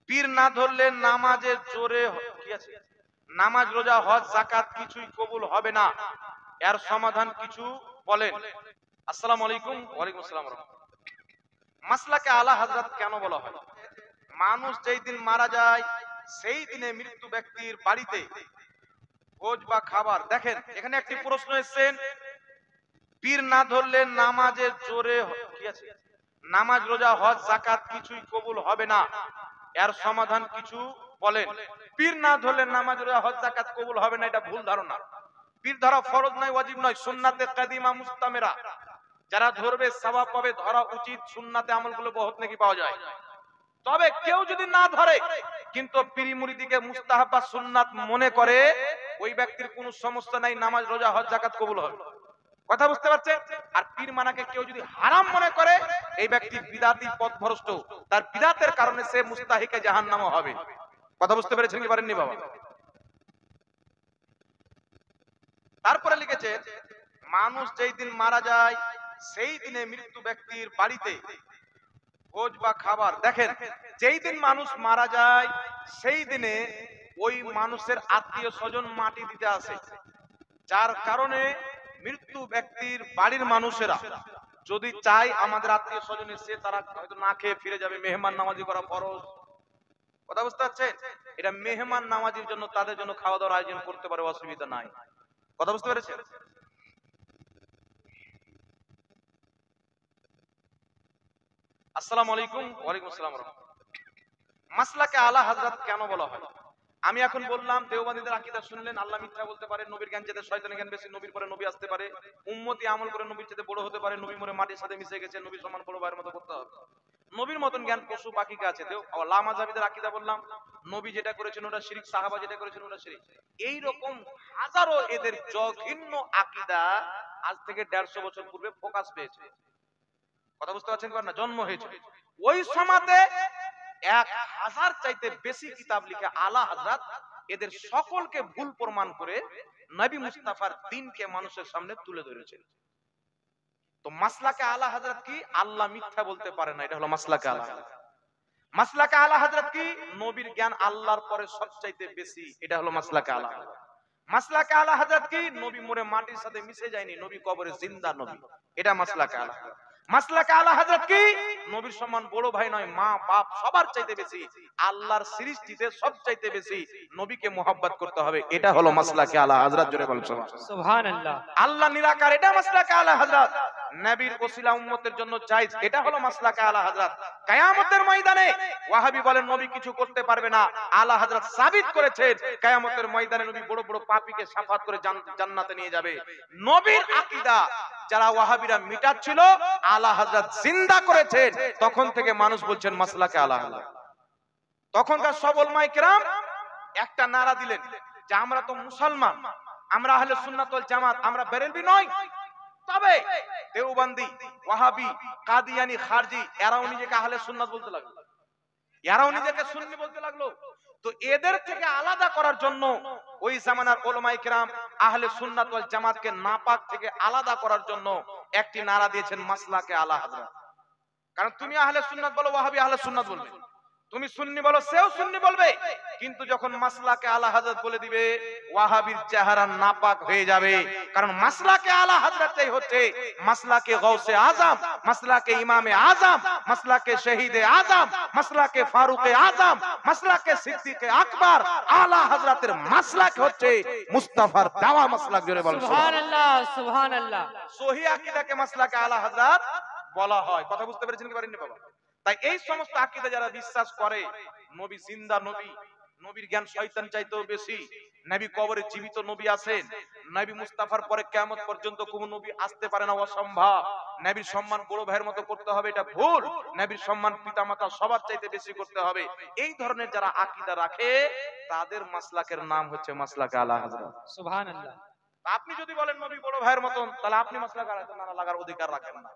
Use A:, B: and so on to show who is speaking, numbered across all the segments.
A: পীর না ধরলে নামাজের জোরে কি আছে, নামাজ রোজা হজ যাকাত কিছুই কবুল হবে না, এর সমাধান কিছু বলেন। আসসালামু আলাইকুম। ওয়ালাইকুম আসসালাম। মাসলাকে আলা হযরত কেন বলা হয়? মানুষ যেই দিন মারা যায় সেই দিনে মৃত্যু ব্যক্তির বাড়িতে ভোজ বা খাবার, দেখেন এখানে একটি প্রশ্ন এসেছেন, পীর না ধরলে নামাজের জোরে কি আছে, নামাজ রোজা হজ যাকাত কিছুই কবুল হবে না, এর সমাধান কিছু বলেন। পীর না ধরলে নামাজ রোজা হজ যাকাত কবুল হবে না, এটা ভুল ধারণা। পীর ধরা ফরজ নয়, ওয়াজিব নয়, সুন্নাতে কাদিমা মুস্তামেরা, যারা ধরবে সওয়াব পাবে, ধরা উচিত, সুন্নাতে আমলগুলো বহুত নেকি পাওয়া যায়। তবে কেউ যদি না ধরে কিন্তু পীর মুরিদিকে মুস্তাহাব বা সুন্নাত মনে করে, ওই ব্যক্তির কোনো সমস্যা নাই, নামাজ রোজা হজ যাকাত কবুল হবে। কথা বুঝতে পারছেন? আর পীর মানাকে কেউ যদি হারাম মনে করে, এই ব্যক্তি বিদাতি পথভ্রষ্ট, তার বিদাতের কারণে সে মুস্তাহিকে জাহান্নামও হবে। কথা বুঝতে পেরেছেন কি পারেননি বাবা? তারপরে লিখেছে, মানুষ যেই দিন মারা যায় সেই দিনে মৃত্যু ব্যক্তির বাড়িতে ভোজ বা খাবার, দেখেন যেই দিন মানুষ মারা যায় সেই দিনে ওই মানুষের আত্মীয় স্বজন মাটি দিতে আসে, যার কারণে মৃত্যু ব্যক্তির বাড়ির মানুষেরা যদি চায় আমাদের আত্মীয় স্বজন এসে, তারা হয়তো না খেয়ে ফিরে যাবে, মেহমান নামাজি করা ফরজ। কথা বুঝতে পারছেন? এটা মেহমান নামাজির জন্য, তাদের জন্য খাওয়া দাওয়ার আয়োজন করতে পারে, অসুবিধা নাই। কথা বুঝতে পেরেছেন? আসসালামু আলাইকুম। ওয়ালাইকুম আসসালাম। মাসলাকে আলা হযরত কেন বলা হয়? আমি এখন বললাম দেওবন্দীদের আকীদা শুনলেন, আল্লাহ মিথ্যা বলতে পারে, নবীর জ্ঞান যেতে শয়তানের জ্ঞান বেশি, নবীর পরে নবী আসতে পারে, উম্মতি আমল করে নবীর চেয়ে বড় হতে পারে, নবী মরে মাটির সাথে মিশে গেছে, নবীর সমান বড় ভাইয়ের মতো করতে হবে, নবীর মতন জ্ঞান পশু পাখিকে আছে। লামাযাবিদের আকীদা বললাম, নবী যেটা করেছেন ওটা শিরক, সাহাবা যেটা করেছেন ওটা শিরক। এই রকম হাজারো এদের জঘন্য আকীদা আজ থেকে 150 বছর পূর্বে ফোকাস পেয়েছে। কথা বুঝতে পারছেন না? জন্ম হয়েছে ওই সমাজে 1000 চাইতে বেশি কিতাব লিখে আলা হযরত এদের সকলকে ভুল প্রমাণ করে নবী মুস্তাফার দ্বীনকে মানুষের সামনে তুলে ধরেছেন। তো মাসলাকে আলা হযরত কি? আল্লাহ মিথ্যা বলতে পারে না, এটা হলো মাসলাকে আলা হযরত। মাসলাকে আলা হযরত কি? নবীর জ্ঞান আল্লাহর পরে সবচাইতে বেশি, এটা হলো মাসলাকে আলা হযরত। মাসলাকে আলা হযরত কি? নবী মরে মাটির সাথে মিশে যায়নি, নবী কবরে জিন্দা নবী, এটা মাসলাকে আলা হযরত। মাসলাকে আলা হযরত কি? নবীর সমান বড় ভাই নয়, মা বাপ সবার চাইতে বেশি, আল্লাহর সৃষ্টিতে সবচাইতে বেশি নবীকে মুহাব্বত করতে হবে, এটা হলো মাসলাকে আলা হযরত। জোরে বলুন সুবহানাল্লাহ। আল্লাহ নিরাকার, এটা মাসলাকে আলা হযরত। নবীর ওসিলা উম্মতের জন্য জায়েজ, এটা হলো মাসলাকে আলা হযরত। কিয়ামতের ময়দানে ওয়াহাবি বলেন নবী কিছু করতে পারবে না, আলা হযরত সাবিত করেছেন কিয়ামতের ময়দানে নবী বড় বড় পাপীকে শাফাত করে জান্নাতে নিয়ে যাবে। নবীর আকীদা যারা ওয়াহাবিরা মিটাচ্ছিল, আলা হযরত জিন্দা করেছেন, তখন থেকে মানুষ বলছেন মাসলাকে আলা হযরত। তখনকার সব উলামায়ে কেরাম একটা নারা দিলেন যে আমরা তো মুসলমান, আমরা আহলে সুন্নাত ওয়াল জামাত, আমরা বেরেলভি নই। তবে দেওবন্দি, ওয়াহাবি, কাদিয়ানি, খারজি এরাও নিজেকে আহলে সুন্নাত বলতে লাগলো, এরাও নিজেকে সুন্নি বলতে লাগলো। তো এদের থেকে আলাদা করার জন্য ওই জামানার উলামায়ে কেরাম আহলে সুন্নাত ওয়াল জামাতকে নাপাক থেকে আলাদা করার জন্য একটি নারা দিয়েছেন মাসলাকে আলা হযরত। কারণ তুমি আহলে সুন্নাত বলো, ওয়াহাবি আহলে সুন্নাত বলবে, তুমি সুন্নি বলো, সেও সুন্নি বলবে, কিন্তু যখন মাসলাকে আলা হযরত বলে দিবে, ওয়াহাবির চেহারা নাপাক হয়ে যাবে। কারণ মাসলাকে আলা হযরতই হচ্ছে মাসলাকে গাউসে আজম, মাসলাকে ইমামে আজম, মাসলাকে শহীদে আজম, মাসলাকে ফারুকে আজম, মাসলাকে সিদ্দিকে আকবর। আলা হযরতের মাসলাক হচ্ছে মুস্তাফার দাওয়া মাসলাক। জোরে বলুন সুবহানাল্লাহ। সুবহানাল্লাহ। সহিহ আকীদাকে মাসলাকে আলা হযরত বলা হয়। কথা বুঝতে পেরেছেন কি পারেননি বাবা? তাই এই সমস্ত আকীদা যারা বিশ্বাস করে নবী জিন্দা নবী, নবীর জ্ঞান শয়তান চাইতেও বেশি, নবী কবরে জীবিত নবী আছেন, নবী মুস্তাফার পরে কিয়ামত পর্যন্ত কোন নবী আসতে পারে না, অসম্ভব, নবীর সম্মান বড় ভাইয়ের মতো করতে হবে, এটা ভুল, নবীর সম্মান পিতামাতা সবার চাইতে বেশি করতে হবে, এই ধরনের যারা আকীদা রাখে তাদের মাসলাকের নাম হচ্ছে মাসলাকে আলা হযরত। সুবহানাল্লাহ। আপনি যদি বলেন নবী বড় ভাইয়ের মতন, তাহলে আপনি মাসলাকে আলা হযরত লাগার অধিকার রাখেন না।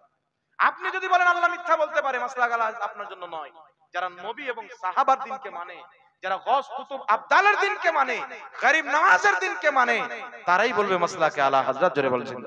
A: আপনি যদি বলেন আল্লাহ মিথ্যা বলতে পারে, মাসলাক আলা হযরত আপনার জন্য নয়। যারা নবী এবং সাহাবার দ্বীনকে মানে, যারা গওস কুতুব আবদালের দ্বীনকে মানে, গরিব নওয়াজের দ্বীনকে মানে, তারাই বলবে মাসলাকে আলা হযরত। জোরে বলছেন।